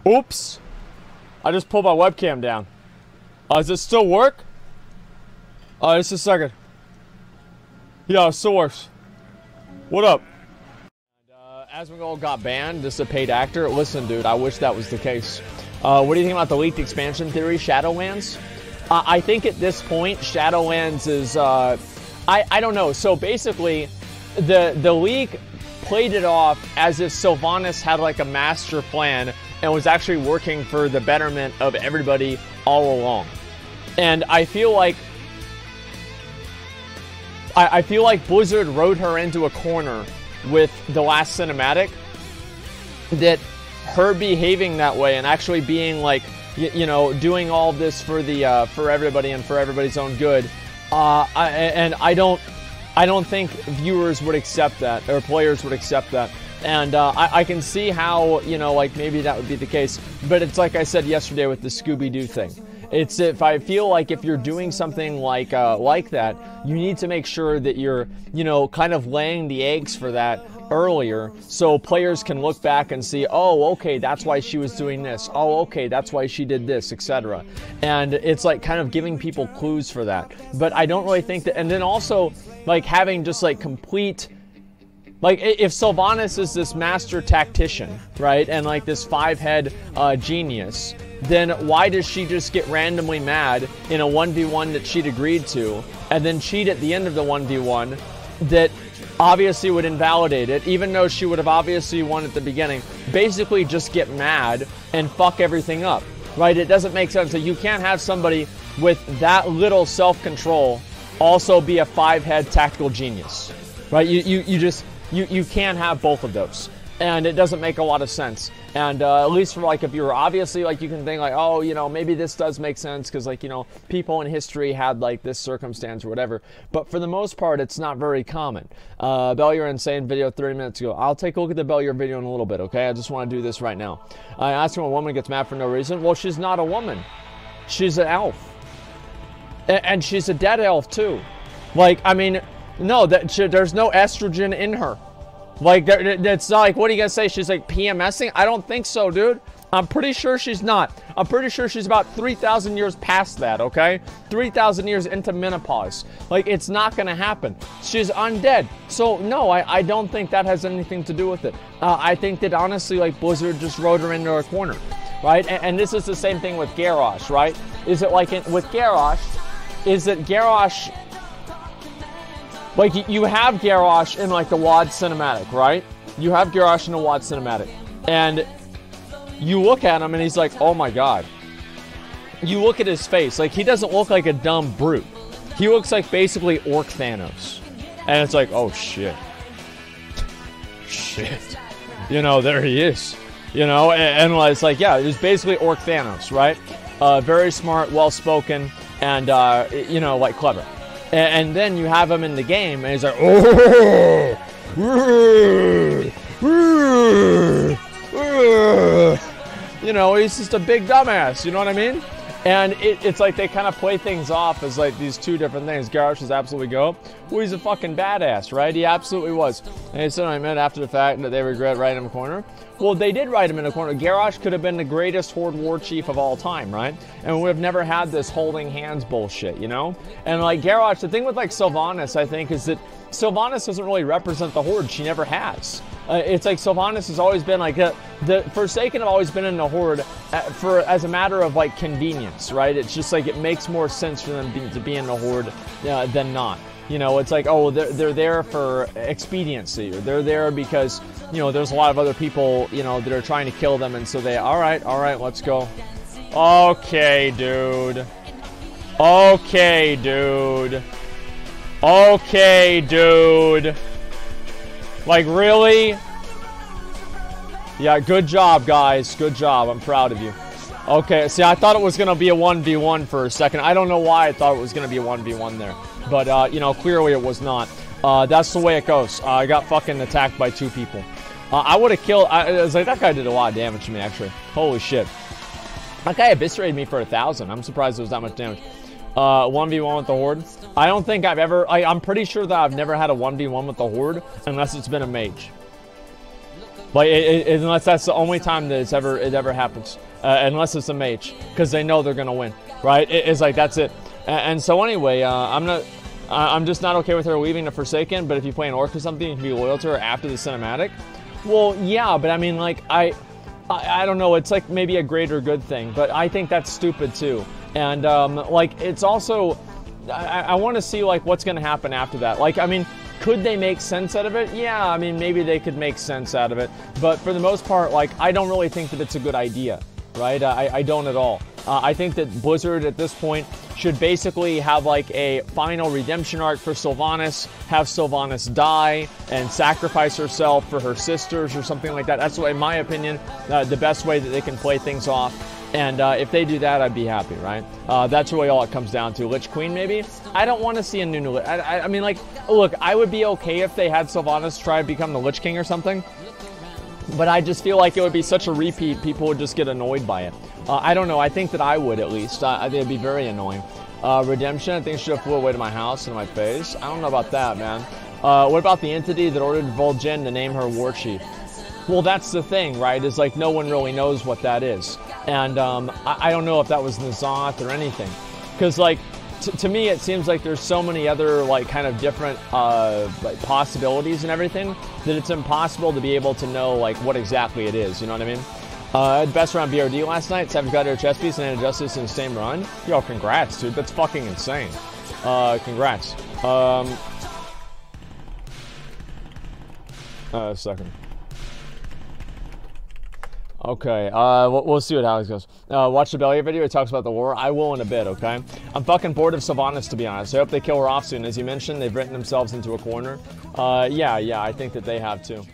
Oops. I just pulled my webcam down. Does it still work? Just a second. Yeah, it still works. What up? Asmongold got banned. This is a paid actor. Listen, dude, I wish that was the case. What do you think about the leaked expansion theory, Shadowlands? I think at this point, Shadowlands is, I don't know. So basically, the leak played it off as if Sylvanas had like a master plan and was actually working for the betterment of everybody all along. And I feel like Blizzard rode her into a corner with the last cinematic, that her behaving that way and actually being like, you know, doing all of this for the for everybody and for everybody's own good. I don't think viewers would accept that, or players would accept that. And I can see how, you know, like maybe that would be the case. But it's like I said yesterday with the Scooby-Doo thing. It's if I feel like if you're doing something like that, you need to make sure that you're, you know, kind of laying the eggs for that earlier, so players can look back and see, oh, okay, that's why she was doing this. Oh, okay, that's why she did this, etc. And it's like kind of giving people clues for that. But I don't really think that, and then also like having just like complete, like if Sylvanas is this master tactician, right, and like this 5-head genius, then why does she just get randomly mad in a 1v1 that she'd agreed to, and then cheat at the end of the 1v1 that obviously would invalidate it, even though she would have obviously won at the beginning? Basically just get mad and fuck everything up, right? It doesn't make sense that you can't have somebody with that little self-control also be a 5-head tactical genius, right? You can't have both of those, and it doesn't make a lot of sense. And at least for like, if you're obviously like, you can think like, oh, you know, maybe this does make sense because like, you know, people in history had like this circumstance or whatever. But for the most part, it's not very common. Bellier Insane video 30 minutes ago. I'll take a look at the Bellier video in a little bit, okay? I just want to do this right now. I asked when a woman gets mad for no reason. Well, she's not a woman. She's an elf. And she's a dead elf too. Like, I mean, no, there's no estrogen in her. Like, it's not like, what are you gonna say? She's like PMSing? I don't think so, dude. I'm pretty sure she's not. I'm pretty sure she's about 3,000 years past that, okay? 3,000 years into menopause. Like, it's not gonna happen. She's undead. So, no, I don't think that has anything to do with it. I think that, honestly, like, Blizzard just rode her into a corner, right? And this is the same thing with Garrosh, right? Is it like, with Garrosh, is that Garrosh... Like, you have Garrosh in, like, the WoD cinematic, right? You have Garrosh in the WoD cinematic. And you look at him, and he's like, oh, my God. You look at his face. Like, he doesn't look like a dumb brute. He looks like, basically, Orc Thanos. And it's like, oh, shit. Shit. You know, there he is. You know, and it's like, yeah, it was basically Orc Thanos, right? Very smart, well-spoken, and, you know, like, clever. And then you have him in the game, and he's like, oh, you know, he's just a big dumbass, you know what I mean? And it's like they kind of play things off as like these two different things. Garrosh is absolutely go. Well, he's a fucking badass, right? He absolutely was. And he said, I meant after the fact that they regret writing him in a corner. Well, they did write him in a corner. Garrosh could have been the greatest Horde war chief of all time, right? And we would have never had this holding hands bullshit, you know? And like Garrosh, the thing with like Sylvanas, I think, is that Sylvanas doesn't really represent the Horde. She never has. It's like Sylvanas has always been like the Forsaken have always been in the Horde as a matter of like convenience, right? It's just like it makes more sense for them to be in the Horde than not. You know, it's like, oh, they're there for expediency, or they're there because, you know, there's a lot of other people, you know, that are trying to kill them, and so they, all right, let's go. Okay, dude. Okay, dude. Okay, dude. Like, really? Yeah, good job, guys. Good job. I'm proud of you. Okay, see, I thought it was going to be a 1v1 for a second. I don't know why I thought it was going to be a 1v1 there. But, you know, clearly it was not. That's the way it goes. I got fucking attacked by 2 people. I would have killed... I was like, that guy did a lot of damage to me, actually. Holy shit. That guy eviscerated me for 1,000. I'm surprised there was that much damage. 1v1 with the Horde. I don't think I've ever... I'm pretty sure that I've never had a 1v1 with the Horde unless it's been a mage. Like, unless that's the only time that it ever happens. Unless it's a mage, because they know they're going to win, right? It's like, that's it. And so anyway, I'm just not okay with her leaving the Forsaken, but if you play an Orc or something, you can be loyal to her after the cinematic. Well, yeah, but I mean, like, I don't know, it's like maybe a greater good thing, but I think that's stupid too. And, like, it's also, I want to see, like, what's going to happen after that. Like, I mean, could they make sense out of it? Yeah, I mean, maybe they could make sense out of it. But for the most part, like, I don't really think that it's a good idea, right? I don't at all. I think that Blizzard at this point should basically have like a final redemption arc for Sylvanas, have Sylvanas die and sacrifice herself for her sisters or something like that. That's, in my opinion, the best way that they can play things off. And if they do that, I'd be happy, right? That's really all it comes down to. Lich Queen, maybe? I don't want to see a new Lich. I mean, like, look, I would be okay if they had Sylvanas try to become the Lich King or something. But I just feel like it would be such a repeat, people would just get annoyed by it. I don't know, I think that I would at least. I think it'd be very annoying. Redemption, I think it should have flew away to my house and my face. I don't know about that, man. What about the entity that ordered Vol'jin to name her war chief? Well, that's the thing, right? Is like no one really knows what that is. And I don't know if that was N'Zoth or anything. Because, like, to me, it seems like there's so many other, like, kind of different like possibilities and everything that it's impossible to be able to know, like, what exactly it is. You know what I mean? I had best round BRD last night. Savage got her chest piece and had justice in the same run. Yo, congrats, dude. That's fucking insane. Congrats. A second. Okay, we'll see what Alex goes. Watch the Belia video, it talks about the war. I will in a bit, okay? I'm fucking bored of Sylvanas, to be honest. I hope they kill her off soon. As you mentioned, they've written themselves into a corner. Yeah, I think that they have too.